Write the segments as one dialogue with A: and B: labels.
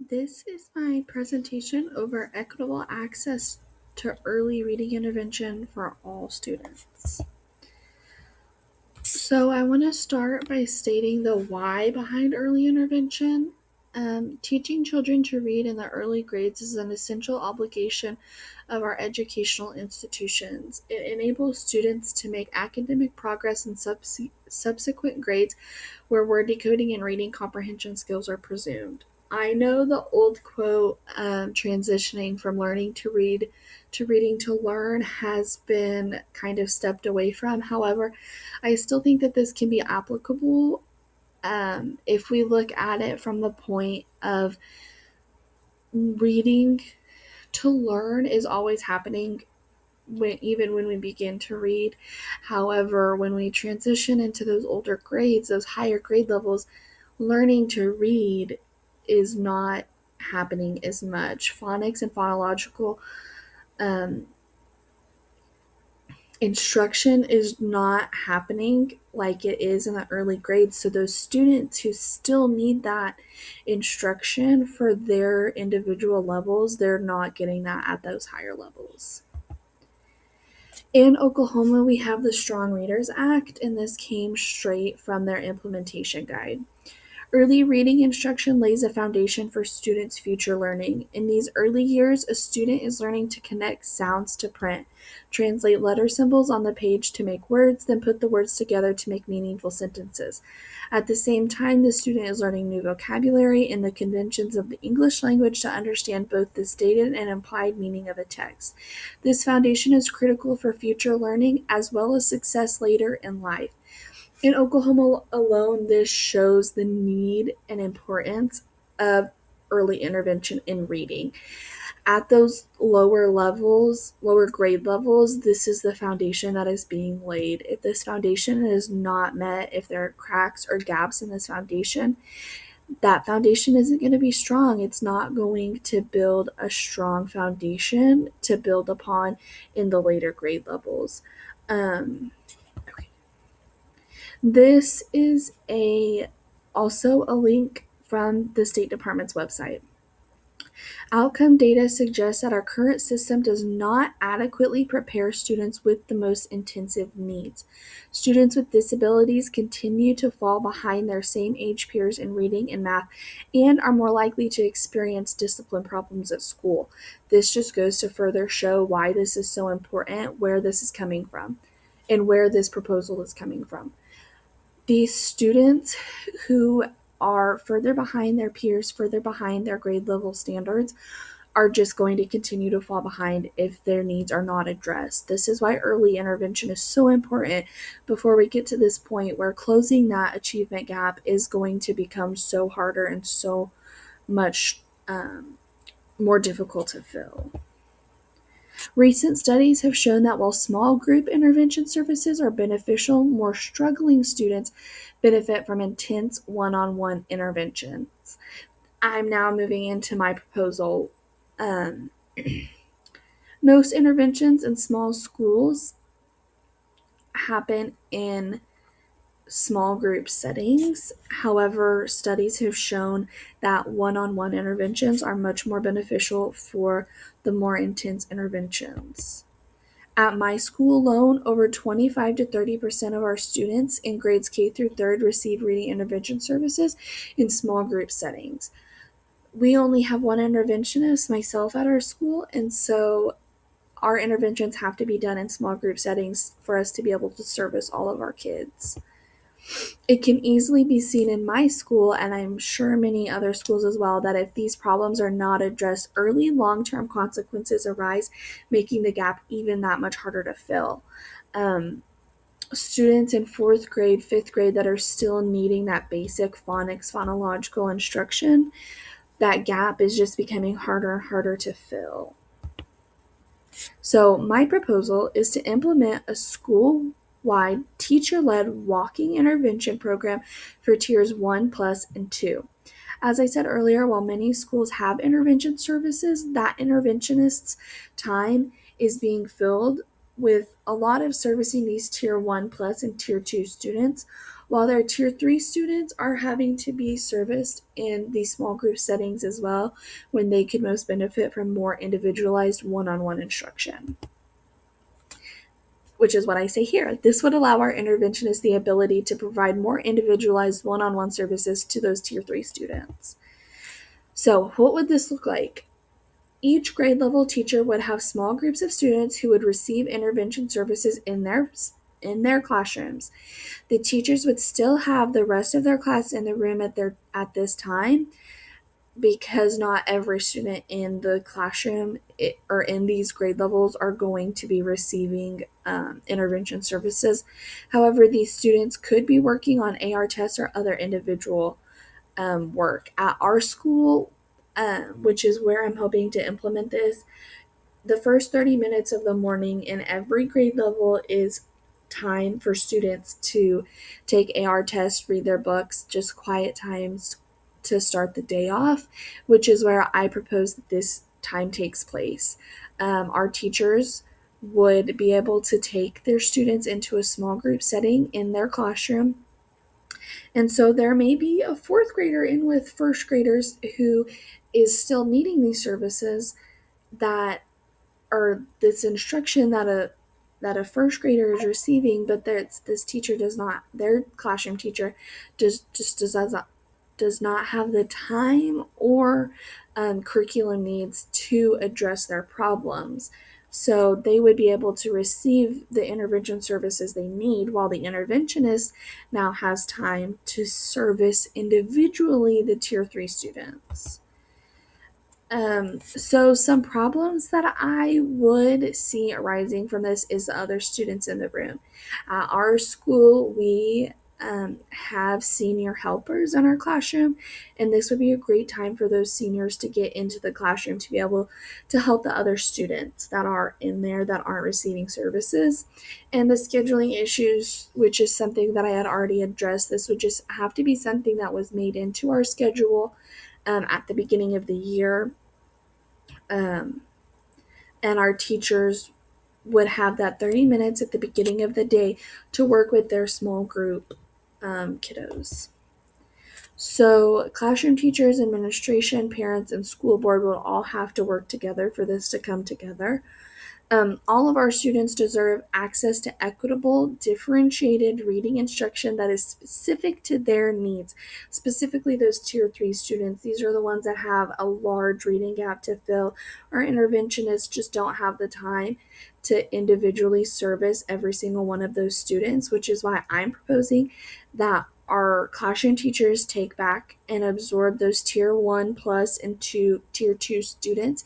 A: This is my presentation over equitable access to early reading intervention for all students. So I want to start by stating the why behind early intervention. Teaching children to read in the early grades is an essential obligation of our educational institutions. It enables students to make academic progress in subsequent grades where word decoding and reading comprehension skills are presumed. I know the old quote, transitioning from learning to read to reading to learn, has been kind of stepped away from. However, I still think that this can be applicable if we look at it from the point of reading to learn is always happening even when we begin to read. However, when we transition into those older grades, those higher grade levels, learning to read is not happening as much. Phonics and phonological um, instruction is not happening like it is in the early grades. So those students who still need that instruction for their individual levels, they're not getting that at those higher levels. In Oklahoma, we have the Strong Readers Act, and this came straight from their implementation guide. Early reading instruction lays a foundation for students' future learning. In these early years, a student is learning to connect sounds to print, translate letter symbols on the page to make words, then put the words together to make meaningful sentences. At the same time, the student is learning new vocabulary and the conventions of the English language to understand both the stated and implied meaning of a text. This foundation is critical for future learning as well as success later in life. In Oklahoma alone, this shows the need and importance of early intervention in reading. At those lower levels, lower grade levels, this is the foundation that is being laid. If this foundation is not met, if there are cracks or gaps in this foundation, that foundation isn't going to be strong. It's not going to build a strong foundation to build upon in the later grade levels. Okay. This is also a link from the State Department's website. Outcome data suggests that our current system does not adequately prepare students with the most intensive needs. Students with disabilities continue to fall behind their same age peers in reading and math and are more likely to experience discipline problems at school. This just goes to further show why this is so important, where this is coming from, and where this proposal is coming from. These students who are further behind their peers, further behind their grade level standards, are just going to continue to fall behind if their needs are not addressed. This is why early intervention is so important before we get to this point where closing that achievement gap is going to become so harder and so much more difficult to fill. Recent studies have shown that while small group intervention services are beneficial, more struggling students benefit from intense one-on-one interventions. I'm now moving into my proposal. Um, Most interventions in small schools happen in small group settings. However, studies have shown that one-on-one interventions are much more beneficial for the more intense interventions. At my school alone, over 25 to 30% of our students in grades K through 3rd receive reading intervention services in small group settings. We only have one interventionist, myself, at our school, and so our interventions have to be done in small group settings for us to be able to service all of our kids. It can easily be seen in my school, and I'm sure many other schools as well, that if these problems are not addressed early, long-term consequences arise, making the gap even that much harder to fill. Students in 4th grade, 5th grade that are still needing that basic phonics, phonological instruction, that gap is just becoming harder and harder to fill. So my proposal is to implement a school-wide teacher-led walking intervention program for tiers 1 plus and 2. As I said earlier, while many schools have intervention services, that interventionist's time is being filled with a lot of servicing these tier 1 plus and tier 2 students, while their tier 3 students are having to be serviced in these small group settings as well, when they could most benefit from more individualized one-on-one instruction. Which is what I say here. This would allow our interventionists the ability to provide more individualized one-on-one services to those tier 3 students. So what would this look like? Each grade level teacher would have small groups of students who would receive intervention services in their classrooms. The teachers would still have the rest of their class in the room at this time, because not every student in the classroom or in these grade levels are going to be receiving intervention services. However, these students could be working on AR tests or other individual work. At our school, which is where I'm hoping to implement this, the first 30 minutes of the morning in every grade level is time for students to take AR tests, read their books, just quiet times to start the day off, which is where I propose that this time takes place. Our teachers would be able to take their students into a small group setting in their classroom. And so there may be a fourth grader in with first graders who is still needing these services, that or this instruction that a first grader is receiving, but this teacher does not, their classroom teacher does not have the time or curriculum needs to address their problems. So they would be able to receive the intervention services they need, while the interventionist now has time to service individually the tier 3 students. So some problems that I would see arising from this is the other students in the room. At our school, we have senior helpers in our classroom, and this would be a great time for those seniors to get into the classroom to be able to help the other students that are in there that aren't receiving services. And the scheduling issues, which is something that I had already addressed, this would just have to be something that was made into our schedule at the beginning of the year. And our teachers would have that 30 minutes at the beginning of the day to work with their small group kiddos. So, classroom teachers, administration, parents, and school board will all have to work together for this to come together. All of our students deserve access to equitable, differentiated reading instruction that is specific to their needs, specifically those tier 3 students. These are the ones that have a large reading gap to fill. Our interventionists just don't have the time to individually service every single one of those students, which is why I'm proposing that our classroom teachers take back and absorb those tier 1 plus and tier 2 students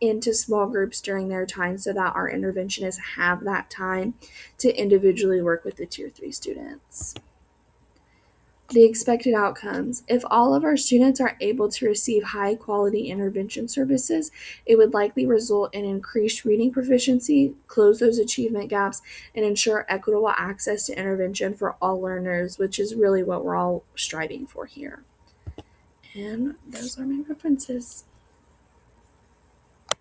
A: into small groups during their time, so that our interventionists have that time to individually work with the tier 3 students. The expected outcomes. If all of our students are able to receive high quality intervention services, it would likely result in increased reading proficiency, close those achievement gaps, and ensure equitable access to intervention for all learners, which is really what we're all striving for here. And those are my references.